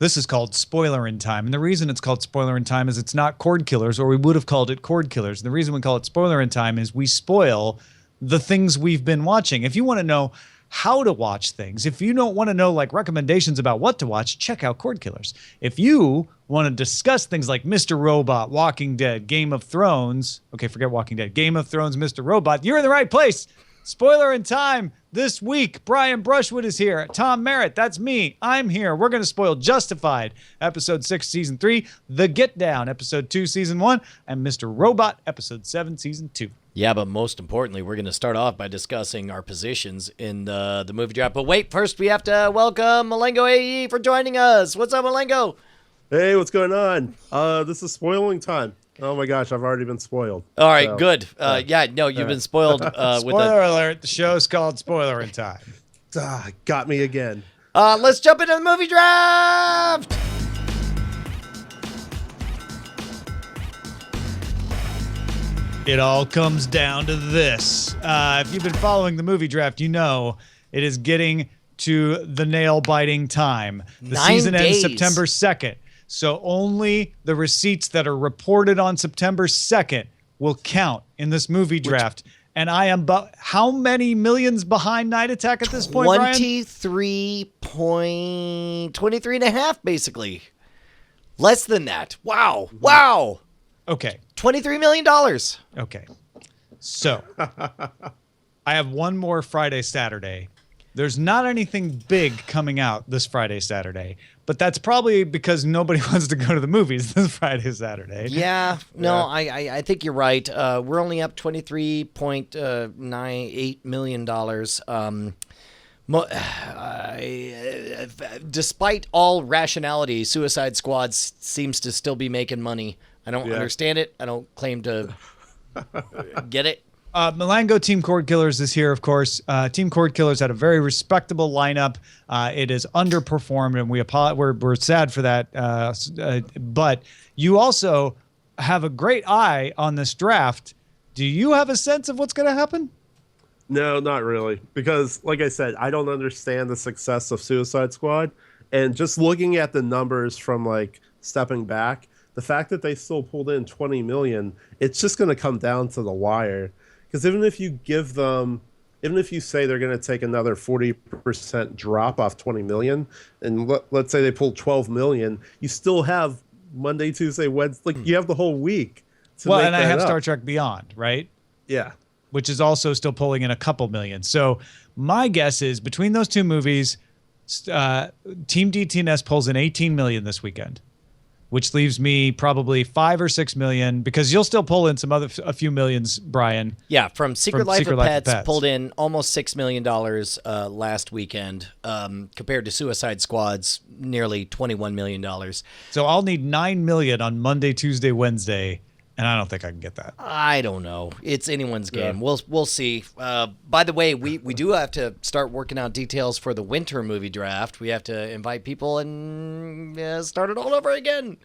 This is called Spoilerin Time. And the reason it's called Spoilerin Time is it's not Cordkillers, or we would have called it Cordkillers. The reason we call it Spoilerin Time is we spoil the things we've been watching. If you want to know how to watch things, if you don't want to know like recommendations about what to watch, check out Cordkillers. If you want to discuss things like Mr. Robot, Walking Dead, Game of Thrones, okay, forget Walking Dead, Game of Thrones, Mr. Robot, you're in the right place. Spoilerin Time this week. Brian Brushwood is here. Tom Merritt, that's me. I'm here. We're going to spoil Justified, Episode 6, Season 3, The Get Down, Episode 2, Season 1, and Mr. Robot, Episode 7, Season 2. Yeah, but most importantly, we're going to start off by discussing our positions in the movie draft. But wait, first we have to welcome Mulango-AE for joining us. What's up, Mulango? Hey, what's going on? This is spoiling time. Oh my gosh, I've already been spoiled. All right, so, good. You've been spoiled. Spoiler alert, the show's called Spoilerin Time. Got me again. Let's jump into the movie draft! It all comes down to this. If you've been following the movie draft, you know it is getting to the nail-biting time. The 9 season ends days. September 2nd. So only the receipts that are reported on September 2nd will count in this movie draft. And I am how many millions behind Night Attack at this point, Brian? 23 and a half, basically. Less than that. Wow. Wow. Okay. $23 million. Okay. So I have one more Friday, Saturday. There's not anything big coming out this Friday, Saturday, but that's probably because nobody wants to go to the movies this Friday, Saturday. Yeah, no, I think you're right. We're only up $23.98 million. Despite all rationality, Suicide Squad seems to still be making money. I don't understand it. I don't claim to get it. Mulango Team Cordkillers is here, of course. Team Cordkillers had a very respectable lineup. It is underperformed, and we're sad for that. But you also have a great eye on this draft. Do you have a sense of what's going to happen? No, not really. Because, like I said, I don't understand the success of Suicide Squad. And just looking at the numbers from, like, stepping back, the fact that they still pulled in $20 million, it's just going to come down to the wire. Because even if you say they're going to take another 40% drop off 20 million, and let's say they pull 12 million, you still have Monday, Tuesday, Wednesday, like you have the whole week. I have Star Trek Beyond, right? Yeah. Which is also still pulling in a couple million. So my guess is between those two movies, Team DTNS pulls in 18 million this weekend, which leaves me probably 5 or 6 million, because you'll still pull in a few millions, Brian. Yeah, from Secret Life of Pets pulled in almost $6 million last weekend, compared to Suicide Squad's nearly $21 million. So I'll need 9 million on Monday, Tuesday, Wednesday, and I don't think I can get that. I don't know. It's anyone's game. Yeah. We'll see. By the way, we do have to start working out details for the winter movie draft. We have to invite people and start it all over again.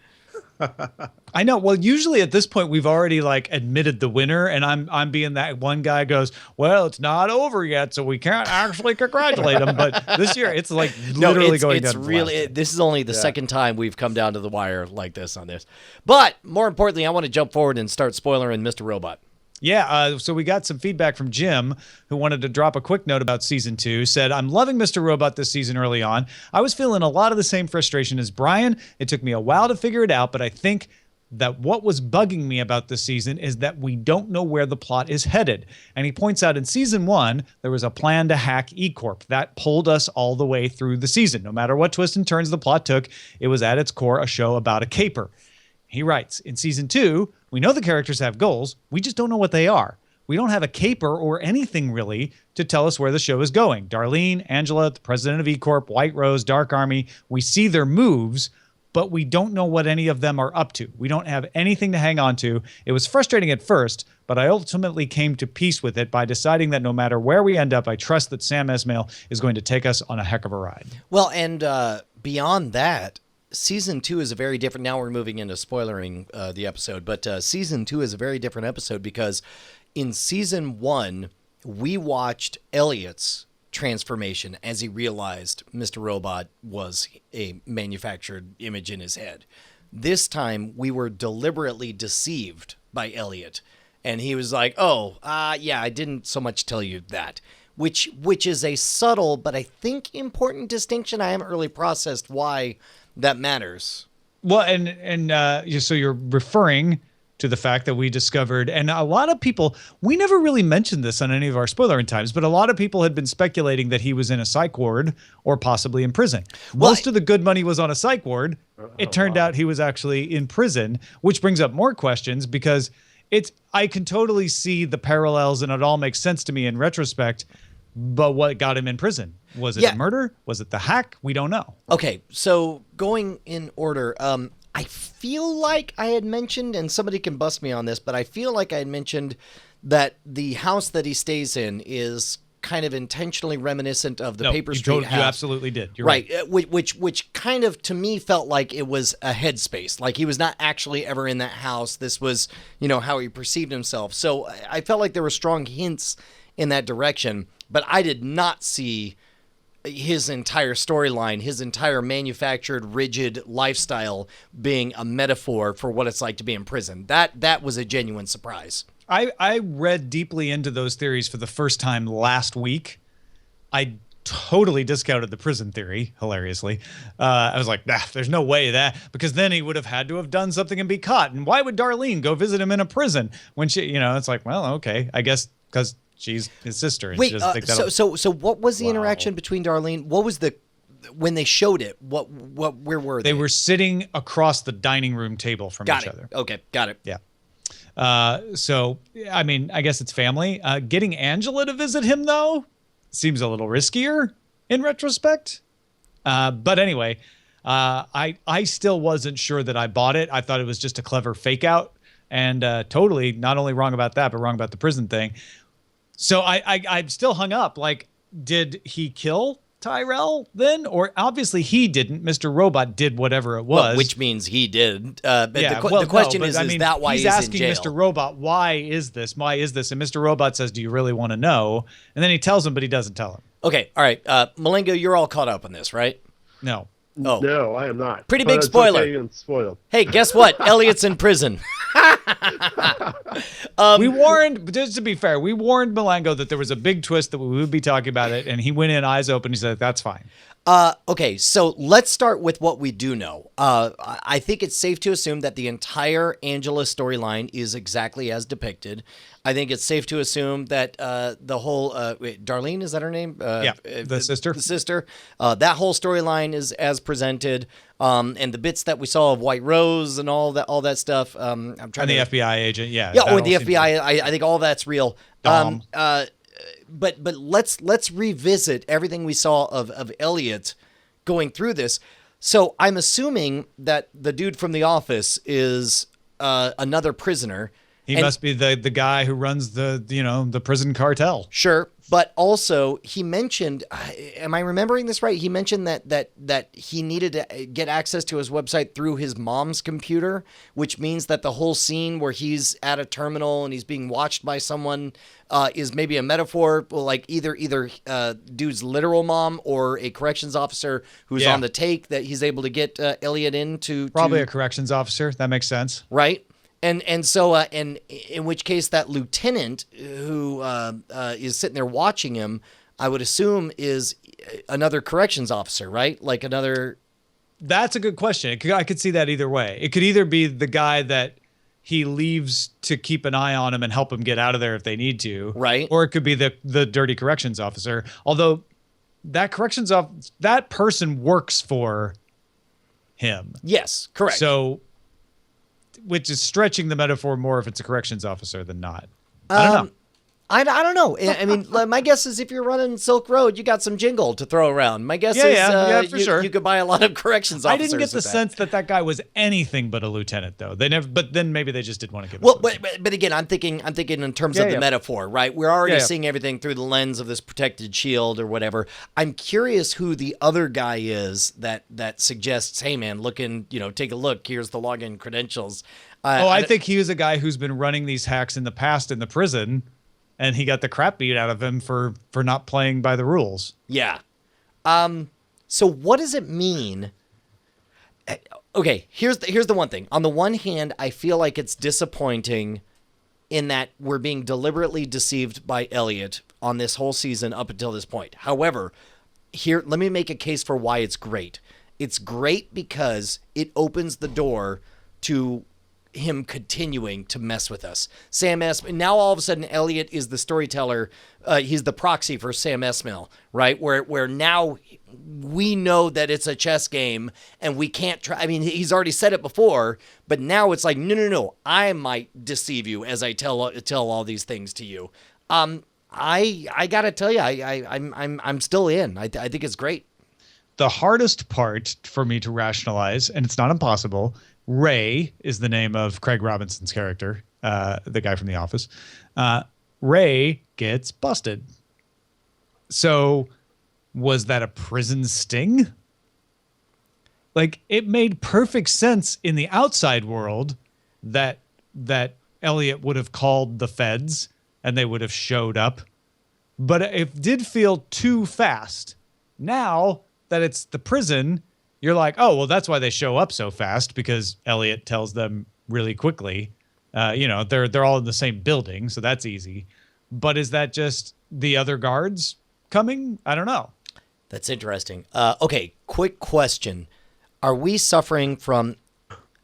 I know. Well, usually at this point we've already like admitted the winner, and I'm being that one guy goes, well, it's not over yet, so we can't actually congratulate him. But this year it's like literally going down. This is only the second time we've come down to the wire like this on this. But more importantly, I want to jump forward and start spoiling Mr. Robot. Yeah, so we got some feedback from Jim, who wanted to drop a quick note about Season 2, said, I'm loving Mr. Robot this season early on. I was feeling a lot of the same frustration as Brian. It took me a while to figure it out, but I think that what was bugging me about this season is that we don't know where the plot is headed. And he points out in Season 1, there was a plan to hack E-Corp. That pulled us all the way through the season. No matter what twists and turns the plot took, it was at its core a show about a caper. He writes, in Season 2, we know the characters have goals. We just don't know what they are. We don't have a caper or anything really to tell us where the show is going. Darlene, Angela, the president of E-Corp, White Rose, Dark Army, we see their moves, but we don't know what any of them are up to. We don't have anything to hang on to. It was frustrating at first, but I ultimately came to peace with it by deciding that no matter where we end up, I trust that Sam Esmail is going to take us on a heck of a ride. Well, and beyond that, Season 2 is a very different. Now we're moving into spoilering the episode, but Season 2 is a very different episode because in Season 1, we watched Elliot's transformation as he realized Mr. Robot was a manufactured image in his head. This time, we were deliberately deceived by Elliot. And he was like, yeah, I didn't so much tell you that. Which is a subtle, but I think important distinction. I haven't really processed why that matters. Well, so you're referring to the fact that we discovered, and a lot of people, we never really mentioned this on any of our Spoilerin times, but a lot of people had been speculating that he was in a psych ward or possibly in prison. Most of the good money was on a psych ward. It turned out he was actually in prison, which brings up more questions because I can totally see the parallels and it all makes sense to me in retrospect. But what got him in prison? Was it a murder? Was it the hack? We don't know. Okay, so going in order, I feel like I had mentioned, and somebody can bust me on this, but I feel like I had mentioned that the house that he stays in is kind of intentionally reminiscent of the Paper Street house. You absolutely did. You're right. Which kind of, to me, felt like it was a headspace. Like he was not actually ever in that house. This was, how he perceived himself. So I felt like there were strong hints in that direction. But I did not see his entire storyline, his entire manufactured, rigid lifestyle being a metaphor for what it's like to be in prison. That was a genuine surprise. I read deeply into those theories for the first time last week. I totally discounted the prison theory, hilariously. I was like, there's no way that, because then he would have had to have done something and be caught. And why would Darlene go visit him in a prison when she, it's like, well, okay, I guess because she's his sister. And wait, she doesn't think so what was the interaction between Darlene? What was when they showed it? Where were they? They were sitting across the dining room table from each other. Okay, got it. Yeah. So, I mean, I guess it's family. Getting Angela to visit him, though, seems a little riskier in retrospect. But anyway, I still wasn't sure that I bought it. I thought it was just a clever fake out, and totally not only wrong about that, but wrong about the prison thing. So I'm still hung up. Like, did he kill Tyrell then? Or obviously he didn't. Mr. Robot did whatever it was. Well, which means he did. The question is that why he's asking in jail? Mr. Robot, why is this? Why is this? And Mr. Robot says, do you really want to know? And then he tells him, but he doesn't tell him. Okay, all right. Mulango, you're all caught up on this, right? No. Oh. No, I am not. Pretty big spoiler. Okay, spoiled. Hey, guess what? Elliot's in prison. We warned, but just to be fair, we warned Mulango that there was a big twist that we would be talking about it, and he went in eyes open. He said, that's fine. Okay, so let's start with what we do know. I think it's safe to assume that the entire Angela storyline is exactly as depicted. I think it's safe to assume that the whole Darlene, is that her name? The sister. The sister. That whole storyline is as presented, and the bits that we saw of White Rose and all that stuff. I'm trying. And the FBI agent, yeah. Yeah, or the FBI. I think all that's real. But let's revisit everything we saw of Elliot going through this. So I'm assuming that the dude from The Office is another prisoner. He must be the guy who runs the prison cartel. Sure, but also he mentioned, am I remembering this right? He mentioned that he needed to get access to his website through his mom's computer, which means that the whole scene where he's at a terminal and he's being watched by someone is maybe a metaphor, like either dude's literal mom or a corrections officer who's on the take that he's able to get Elliot into. Probably a corrections officer. That makes sense. Right. And so in which case that lieutenant who is sitting there watching him, I would assume is another corrections officer, right? Like another. That's a good question. I could see that either way. It could either be the guy that he leaves to keep an eye on him and help him get out of there if they need to, right? Or it could be the dirty corrections officer. Although that that person works for him. Yes, correct. So. Which is stretching the metaphor more if it's a corrections officer than not. I don't know. I don't know. I mean, my guess is if you're running Silk Road, you got some jingle to throw around. My guess is for sure. You could buy a lot of corrections officers. I didn't get the sense that guy was anything but a lieutenant, though. They never. But then maybe they just didn't want to give. But again, I'm thinking in terms of the metaphor, right? We're already seeing everything through the lens of this protected shield or whatever. I'm curious who the other guy is that suggests, hey man, take a look. Here's the login credentials. I think he was a guy who's been running these hacks in the past in the prison. and he got the crap beat out of him for not playing by the rules. Yeah. So what does it mean? Okay, here's the one thing. On the one hand, I feel like it's disappointing in that we're being deliberately deceived by Elliot on this whole season up until this point. However, here, let me make a case for why it's great. It's great because it opens the door to him continuing to mess with us. Sam Esmail, now all of a sudden Elliot is the storyteller. He's the proxy for Sam Esmail, right? Where now we know that it's a chess game and we can't try. I mean, he's already said it before, but now it's like, no. I might deceive you as I tell all these things to you. I gotta tell you, I'm still in. I think it's great. The hardest part for me to rationalize, and it's not impossible, Ray is the name of Craig Robinson's character, the guy from The Office. Ray gets busted. So was that a prison sting? Like, it made perfect sense in the outside world that Elliot would have called the feds and they would have showed up. But it did feel too fast. Now that it's the prison, you're like, oh, well, that's why they show up so fast, because Elliot tells them really quickly. They're all in the same building, so that's easy. But is that just the other guards coming? I don't know. That's interesting. Okay, quick question. Are we suffering from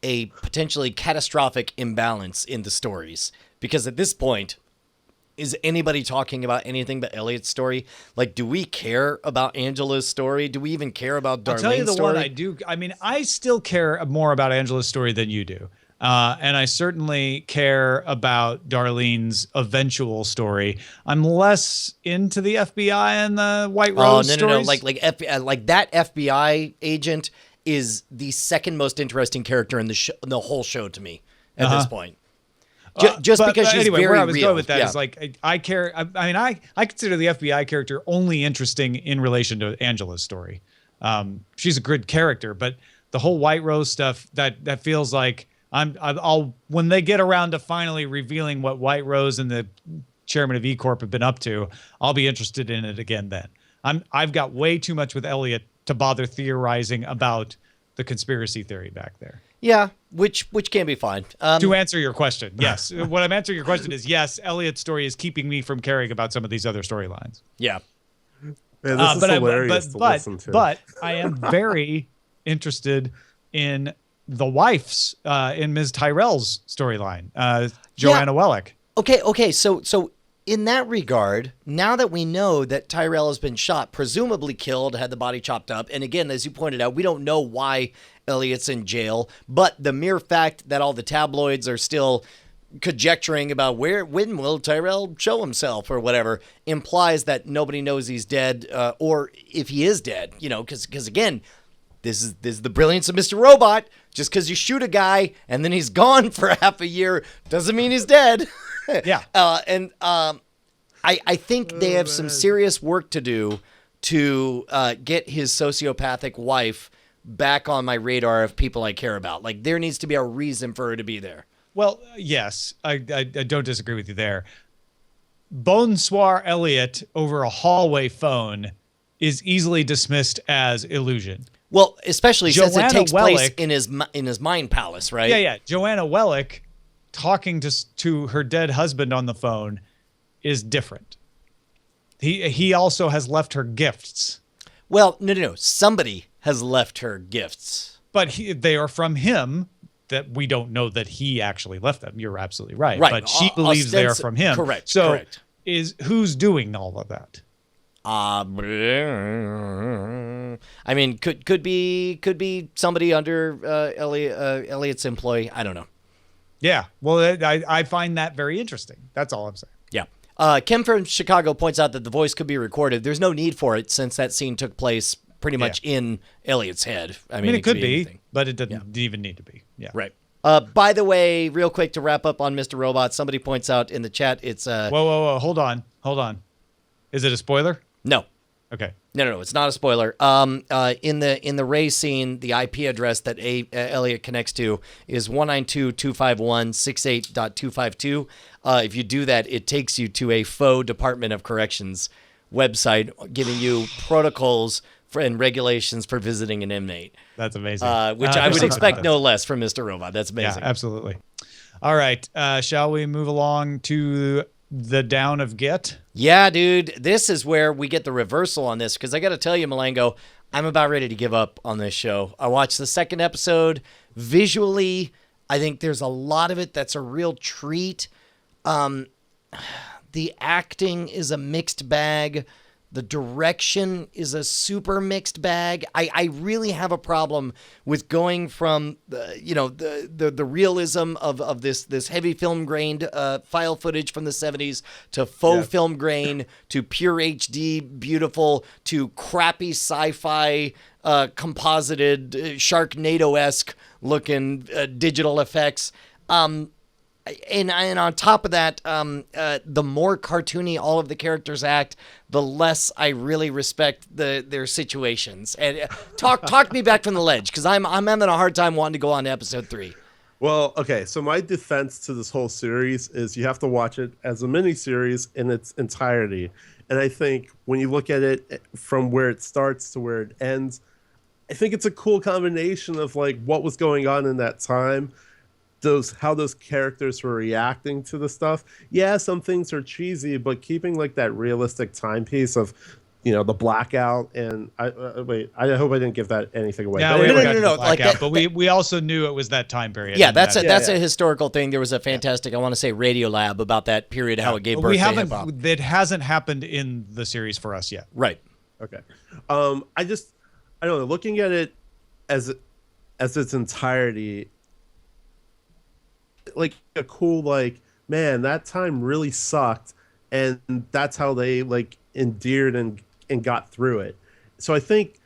a potentially catastrophic imbalance in the stories? Because at this point, is anybody talking about anything but Elliot's story? Like, do we care about Angela's story? Do we even care about Darlene's story? I'll tell you the one I do. I mean, I still care more about Angela's story than you do. And I certainly care about Darlene's eventual story. I'm less into the FBI and the White Rose stories. No. Like that FBI agent is the second most interesting character in the whole show to me at this point. Just because she's anyway, very where I was real. going with that is like, I care. I mean, I consider the FBI character only interesting in relation to Angela's story. She's a good character, but the whole White Rose stuff, that feels like I'll when they get around to finally revealing what White Rose and the chairman of E Corp have been up to, I'll be interested in it again then. I've got way too much with Elliot to bother theorizing about the conspiracy theory back there. Yeah, which can be fine. To answer your question, yes. What I'm answering your question is yes, Elliot's story is keeping me from caring about some of these other storylines. Yeah. Man, this is hilarious to listen to. But I am very interested in the wife's, in Ms. Tyrell's storyline, Joanna Wellick. Okay. So in that regard, now that we know that Tyrell has been shot, presumably killed, had the body chopped up, and again, as you pointed out, we don't know why Elliot's in jail, but the mere fact that all the tabloids are still conjecturing about when will Tyrell show himself or whatever implies that nobody knows he's dead, or if he is dead, because again, this is the brilliance of Mr. Robot. Just because you shoot a guy and then he's gone for half a year doesn't mean he's dead. Yeah. I think they have some serious work to do to get his sociopathic wife back on my radar of people I care about. Like, there needs to be a reason for her to be there. Well, yes, I don't disagree with you there. Bonsoir Elliot over a hallway phone is easily dismissed as illusion. Well, especially since it takes place Wellick, in his mind palace, right? Yeah. Joanna Wellick talking to her dead husband on the phone is different. He also has left her gifts. Well, no. Somebody has left her gifts. But they are from him, that we don't know that he actually left them. You're absolutely right. Right. But she believes they are from him. Correct. So correct. Who's doing all of that? I mean, could be somebody under Elliot's employ. I don't know. Yeah. Well, I find that very interesting. That's all I'm saying. Yeah. Kim from Chicago points out that the voice could be recorded. There's no need for it since that scene took place pretty much in Elliot's head. I mean, it could be, anything. but it didn't even need to be. Yeah. Right. By the way, real quick to wrap up on Mr. Robot, somebody points out in the chat it's Whoa. Hold on. Is it a spoiler? No. Okay. No, it's not a spoiler. In the Ray scene, the IP address that Elliot connects to is 192.251.68.252. If you do that, it takes you to a faux Department of Corrections website giving you protocols and regulations for visiting an inmate. That's amazing. Which I would expect no less from Mr. Robot. That's amazing. Yeah, absolutely. All right. Shall we move along to the down of Git? Yeah, dude. This is where we get the reversal on this, because I got to tell you, Mulango, I'm about ready to give up on this show. I watched the second episode. Visually, I think there's a lot of it that's a real treat. The acting is a mixed bag. The direction is a super mixed bag. I really have a problem with going from the realism of this heavy film grained file footage from the 70s to faux film grain to pure HD beautiful to crappy sci-fi composited Sharknado-esque looking digital effects. And on top of that, the more cartoony all of the characters act, the less I really respect their situations. And talk me back from the ledge, because I'm having a hard time wanting to go on to episode 3. Well, okay, so my defense to this whole series is you have to watch it as a miniseries in its entirety. And I think when you look at it from where it starts to where it ends, I think it's a cool combination of like what was going on in that time, how those characters were reacting to the stuff. Yeah, some things are cheesy, but keeping like that realistic timepiece of, the blackout. And I hope I didn't give that anything away. Yeah, no. Like that, but we also knew it was that time period. Yeah, that's a historical thing. There was a fantastic, I want to say, Radio Lab about that period, how it gave birth to hip-hop. It hasn't happened in the series for us yet. Right. Okay. I don't know. Looking at it as its entirety, like a cool, like, man, that time really sucked, and that's how they like endeared and got through it. So I think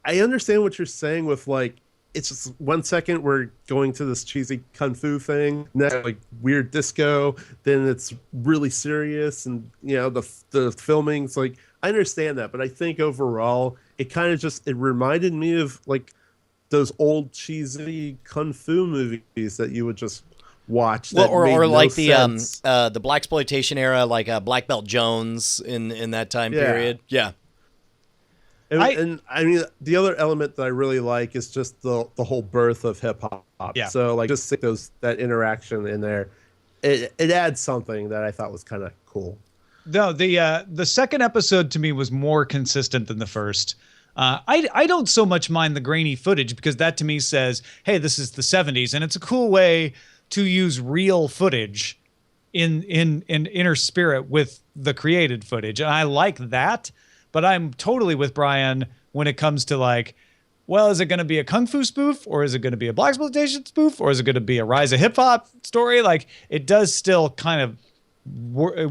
I understand what you're saying with like, it's just 1 second we're going to this cheesy kung fu thing, next like weird disco, then it's really serious, and the filming's like, I understand that, but I think overall it kind of just, it reminded me of like those old cheesy kung fu movies that you would just watch, that or like sense. the blaxploitation era, like Black Belt Jones in that time period. Yeah. And I mean, the other element that I really like is just the whole birth of hip hop. Yeah. So like just that interaction in there, it adds something that I thought was kind of cool. No, the second episode to me was more consistent than the first. I don't so much mind the grainy footage, because that to me says, hey, this is the 70s, and it's a cool way to use real footage in inner spirit with the created footage. And I like that, but I'm totally with Brian when it comes to like, well, is it going to be a kung fu spoof, or is it going to be a blaxploitation spoof, or is it going to be a rise of hip hop story? Like, it does still kind of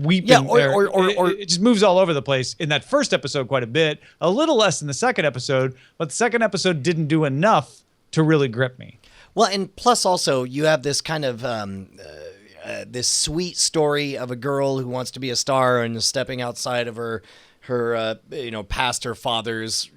weep. Yeah, it just moves all over the place in that first episode quite a bit, a little less in the second episode, but the second episode didn't do enough to really grip me. Well, and plus also you have this kind of this sweet story of a girl who wants to be a star and is stepping outside of her past her father's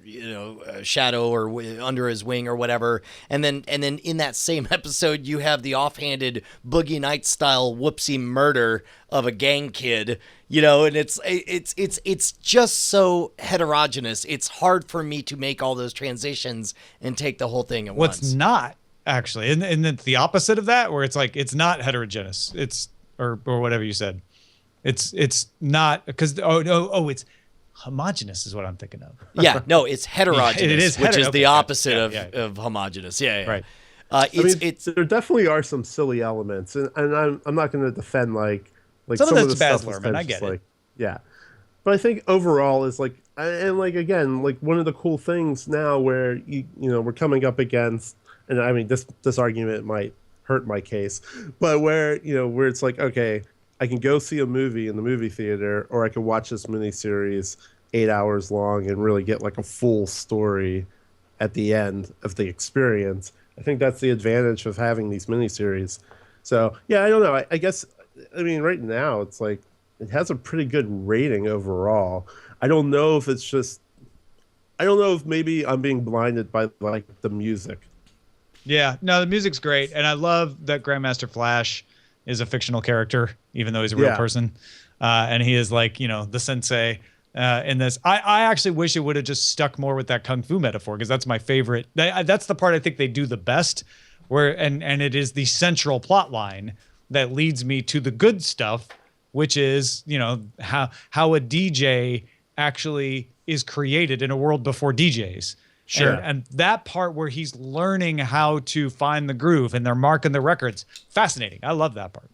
shadow or under his wing or whatever, and then in that same episode you have the offhanded Boogie Nights style whoopsie murder of a gang kid, and it's just so heterogeneous. It's hard for me to make all those transitions and take the whole thing at once. What's not actually, and it's the opposite of that, where it's like it's not heterogeneous. It's or whatever you said. It's not, because it's homogenous is what I'm thinking of. Yeah, no, it's heterogeneous, it is which is the opposite yeah. of homogenous. Yeah. Right. There definitely are some silly elements, and I'm not going to defend like some of the that's stuff Baz Luhrmann. I get it. Yeah, but I think overall is like, and like again, like one of the cool things now where we're coming up against, and I mean this argument might hurt my case, but where it's like, okay, I can go see a movie in the movie theater, or I can watch this miniseries 8 hours long and really get like a full story at the end of the experience. I think that's the advantage of having these miniseries. So yeah, I don't know. I guess, I mean, right now it's like it has a pretty good rating overall. I don't know if it's just I don't know if maybe I'm being blinded by like the music. Yeah, no, the music's great, and I love that Grandmaster Flash is a fictional character, even though he's a real person, and he is like the sensei in this. I actually wish it would have just stuck more with that kung fu metaphor because that's my favorite. That's the part I think they do the best, where and it is the central plot line that leads me to the good stuff, which is how a DJ actually is created in a world before DJs. Sure. And that part where he's learning how to find the groove and they're marking the records. Fascinating. I love that part.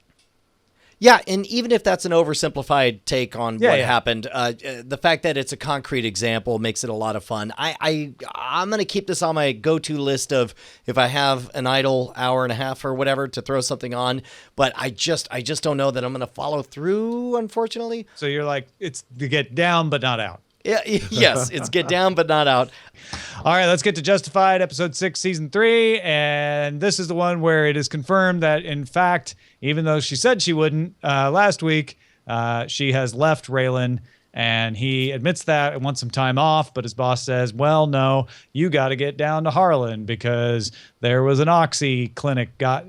Yeah, and even if that's an oversimplified take on what happened, the fact that it's a concrete example makes it a lot of fun. I'm going to keep this on my go-to list of if I have an idle hour and a half or whatever to throw something on, but I just don't know that I'm going to follow through, unfortunately. So you're like, it's to get down but not out. Yeah, yes, it's get down but not out. All right, let's get to Justified, episode 6, season 3. And this is the one where it is confirmed that, in fact, even though she said she wouldn't last week, she has left Raylan. And he admits that and wants some time off. But his boss says, well, no, you got to get down to Harlan because there was an Oxy clinic got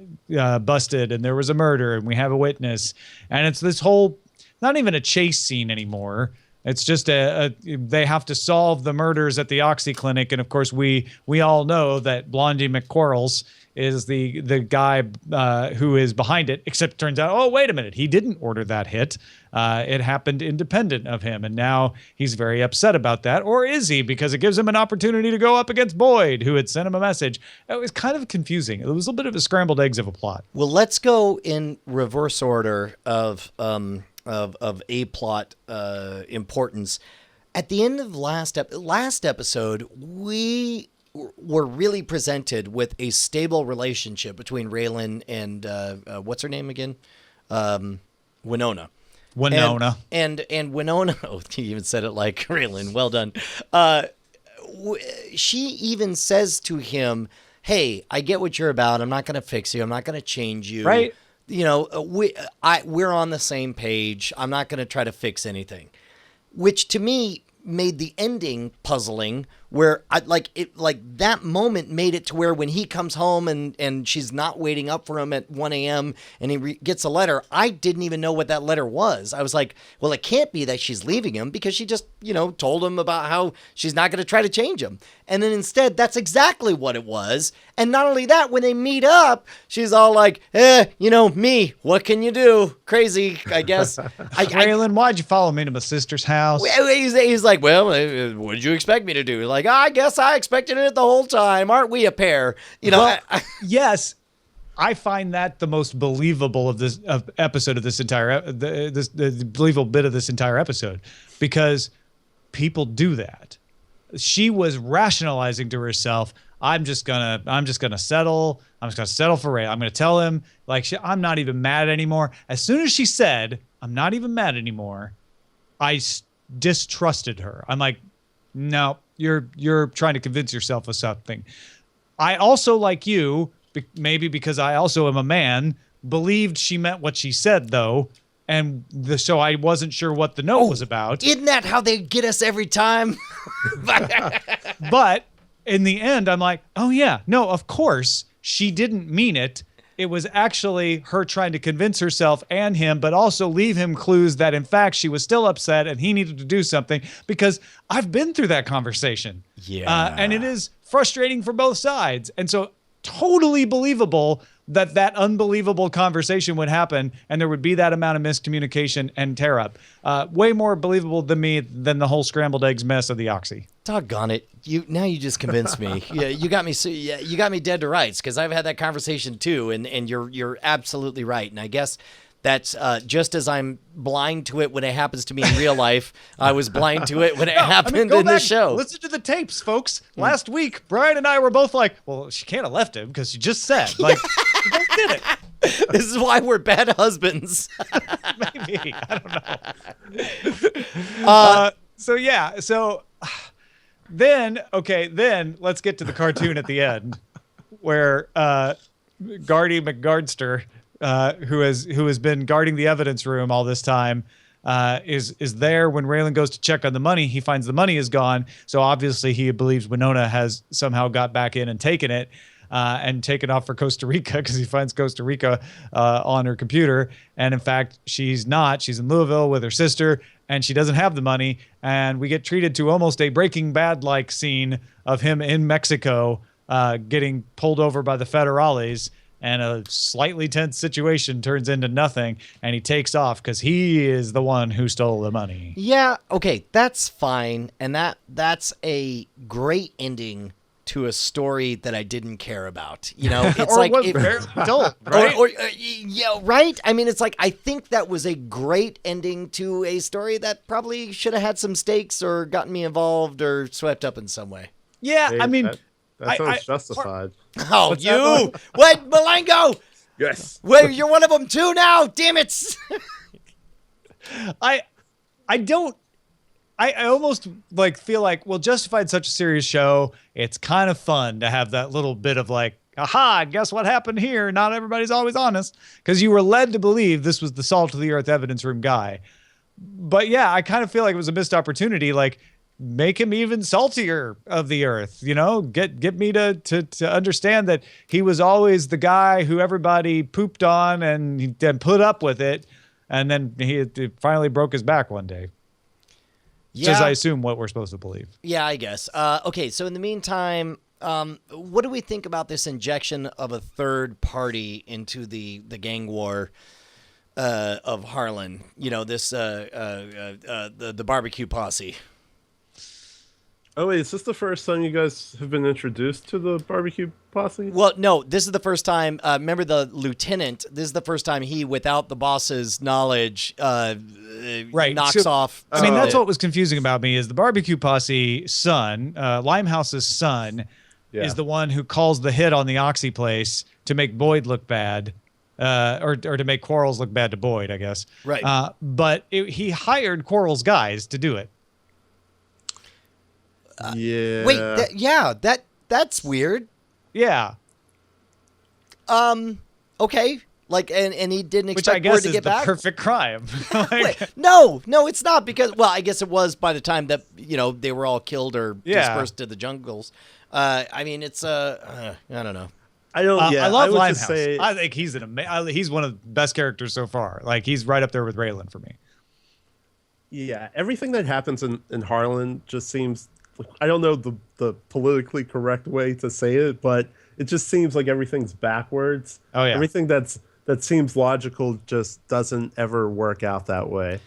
busted and there was a murder and we have a witness. And it's this whole, not even a chase scene anymore. It's just they have to solve the murders at the Oxy Clinic, and of course we all know that Blondie McQuarrels is the guy who is behind it. Except it turns out, oh wait a minute, he didn't order that hit. It happened independent of him, and now he's very upset about that. Or is he? Because it gives him an opportunity to go up against Boyd, who had sent him a message. It was kind of confusing. It was a bit of a scrambled eggs of a plot. Well, let's go in reverse order of a plot importance. At the end of last episode, we were really presented with a stable relationship between Raylan and what's her name again? Winona. And Winona. Oh, he even said it like Raylan. Well done. She even says to him, "Hey, I get what you're about. I'm not going to fix you. I'm not going to change you." Right. We're on the same page. I'm not going to try to fix anything, which to me made the ending puzzling. Where that moment made it to where when he comes home and she's not waiting up for him at 1 a.m. and he gets a letter, I didn't even know what that letter was. I was like, well, it can't be that she's leaving him because she just, told him about how she's not going to try to change him. And then instead, that's exactly what it was. And not only that, when they meet up, she's all like, me, what can you do? Crazy, I guess. Raylan, why'd you follow me to my sister's house? He's like, well, what did you expect me to do? Like, I guess I expected it the whole time. Aren't we a pair? Yes, I find that the most believable of this episode of this entire the believable bit of this entire episode, because people do that. She was rationalizing to herself, I'm just gonna settle. I'm just gonna settle for Ray. I'm gonna tell him I'm not even mad anymore. As soon as she said, I'm not even mad anymore, I distrusted her. I'm like, no, you're trying to convince yourself of something. I also, like you, maybe because I also am a man, believed she meant what she said, though, and so I wasn't sure what the note was about. Isn't that how they get us every time? But in the end, I'm like, oh yeah, no, of course she didn't mean it. It was actually her trying to convince herself and him, but also leave him clues that, in fact, she was still upset and he needed to do something, because I've been through that conversation. Yeah. And it is frustrating for both sides. And so totally believable that unbelievable conversation would happen and there would be that amount of miscommunication and tear up. Way more believable than the whole scrambled eggs mess of the Oxy. Doggone it! You just convinced me. Yeah, you got me. You got me dead to rights, because I've had that conversation too, and you're absolutely right. And I guess that's just as I'm blind to it when it happens to me in real life, I was blind to it when it happened in the show. Listen to the tapes, folks. Last week, Brian and I were both like, well, she can't have left him because she just said, like, she just did it. This is why we're bad husbands. Maybe. I don't know. So then let's get to the cartoon at the end where Gardy McGardster, who has been guarding the evidence room all this time, is there when Raylan goes to check on the money. He finds the money is gone. So obviously he believes Winona has somehow got back in and taken it. And taken off for Costa Rica because he finds Costa Rica on her computer. And in fact, she's not. She's in Louisville with her sister, and she doesn't have the money. And we get treated to almost a Breaking Bad-like scene of him in Mexico getting pulled over by the federales, and a slightly tense situation turns into nothing, and he takes off because he is the one who stole the money. Yeah, okay, that's fine. And that's a great ending to a story that I didn't care about. You know, it's like right? Yeah, right? I mean, it's like I think that was a great ending to a story that probably should have had some stakes or gotten me involved or swept up in some way. Yeah, Hey, I mean, that sounds justified. Oh, What's you! What, Mulango? Yes. Wait, you're one of them too now. Damn it! I don't. I almost like feel like, well, Justified, such a serious show, it's kind of fun to have that little bit of like, aha, guess what happened here? Not everybody's always honest, because you were led to believe this was the salt of the earth evidence room guy. But yeah, I kind of feel like it was a missed opportunity. Like, make him even saltier of the earth, you know, get me to understand that he was always the guy who everybody pooped on and then put up with it. And then he finally broke his back one day. Yeah. Which is, I assume, what we're supposed to believe. Yeah, I guess. Okay, so in the meantime, what do we think about this injection of a third party into the gang war of Harlan? You know, this the barbecue posse. Oh, wait, is this the first time you guys have been introduced to the barbecue posse? Well, no, this is the first time. Remember the lieutenant? This is the first time he, without the boss's knowledge, knocks off. I mean, that's what was confusing about me is the barbecue posse son, Limehouse's son, is the one who calls the hit on the Oxy place to make Boyd look bad. Or to make Quarles look bad to Boyd, I guess. Right. But he hired Quarles' guys to do it. Yeah. Wait, that's weird. Yeah. Okay. Like, and he didn't Which expect I guess word to is get the back. perfect crime. Wait, no, it's not because, well, I guess it was by the time that, you know, they were all killed or dispersed to the jungles. I mean, it's, I don't know. I don't, I love Limehouse. Limehouse. I think he's he's one of the best characters so far. Like, he's right up there with Raylan for me. Yeah, everything that happens in Harlan just seems, I don't know the politically correct way to say it, but it just seems like everything's backwards. Oh, yeah. Everything that seems logical just doesn't ever work out that way.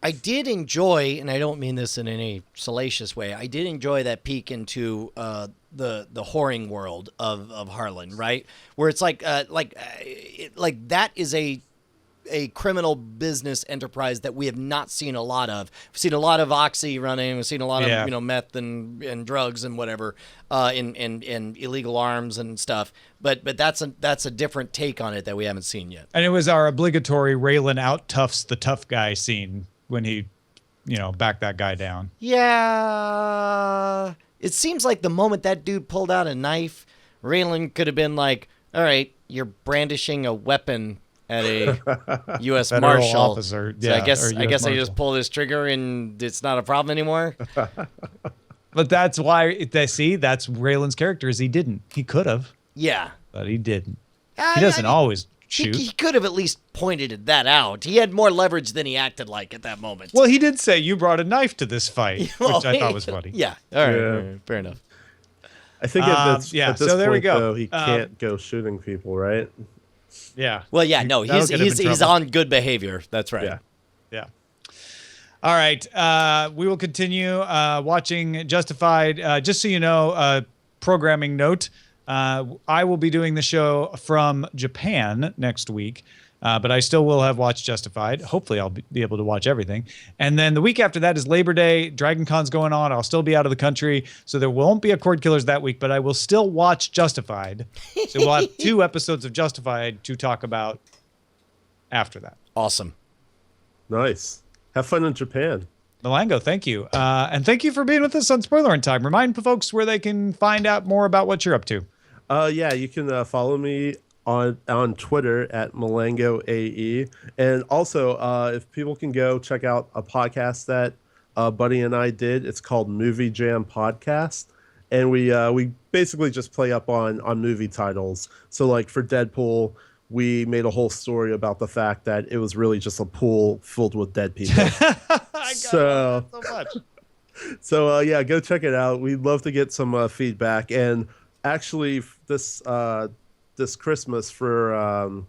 I did enjoy, and I don't mean this in any salacious way, I did enjoy that peek into the whoring world of Harlan, right? Where it's like that is a criminal business enterprise that we have not seen a lot of. We've seen a lot of Oxy running. We've seen a lot of meth and drugs and whatever, and illegal arms and stuff. But that's a different take on it that we haven't seen yet. And it was our obligatory Raylan out toughs the tough guy scene when he, backed that guy down. Yeah, it seems like the moment that dude pulled out a knife, Raylan could have been like, "All right, you're brandishing a weapon at a U.S. Federal Marshal officer. So I guess I just pull this trigger and it's not a problem anymore." But that's why that's Raylan's character is he didn't. He could have. Yeah. But he didn't. He doesn't always shoot. He could have at least pointed that out. He had more leverage than he acted like at that moment. Well, he did say you brought a knife to this fight, which I thought was funny. Yeah. All right. Fair enough. I think at this so there point, we go. though, he can't go shooting people, right? Yeah. Well, yeah, no, he's on good behavior. That's right. Yeah. All right. We will continue watching Justified. Just so you know, programming note, I will be doing the show from Japan next week, but I still will have watched Justified. Hopefully I'll be able to watch everything. And then the week after that is Labor Day. Dragon Con's going on. I'll still be out of the country, so there won't be a Cordkillers that week, but I will still watch Justified. So we'll have 2 episodes of Justified to talk about after that. Awesome. Nice. Have fun in Japan. Mulango, thank you. And thank you for being with us on Spoilerin Time. Remind folks where they can find out more about what you're up to. You can follow me on Twitter at Mulango-AE. And also, if people can go check out a podcast that Buddy and I did, it's called Movie Jam Podcast. And we basically just play up on movie titles. So like for Deadpool, we made a whole story about the fact that it was really just a pool filled with dead people. So much. So yeah, go check it out. We'd love to get some feedback. And actually, this Christmas for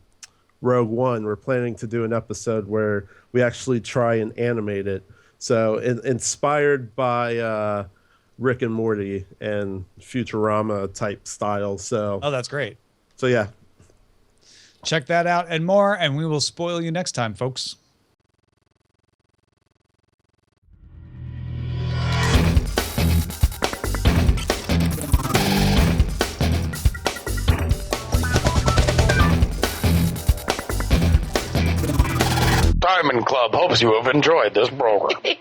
Rogue One, we're planning to do an episode where we actually try and animate it. So inspired by Rick and Morty and Futurama type style. So that's great. So yeah, check that out and more, and we will spoil you next time, folks. Diamond Club hopes you have enjoyed this program.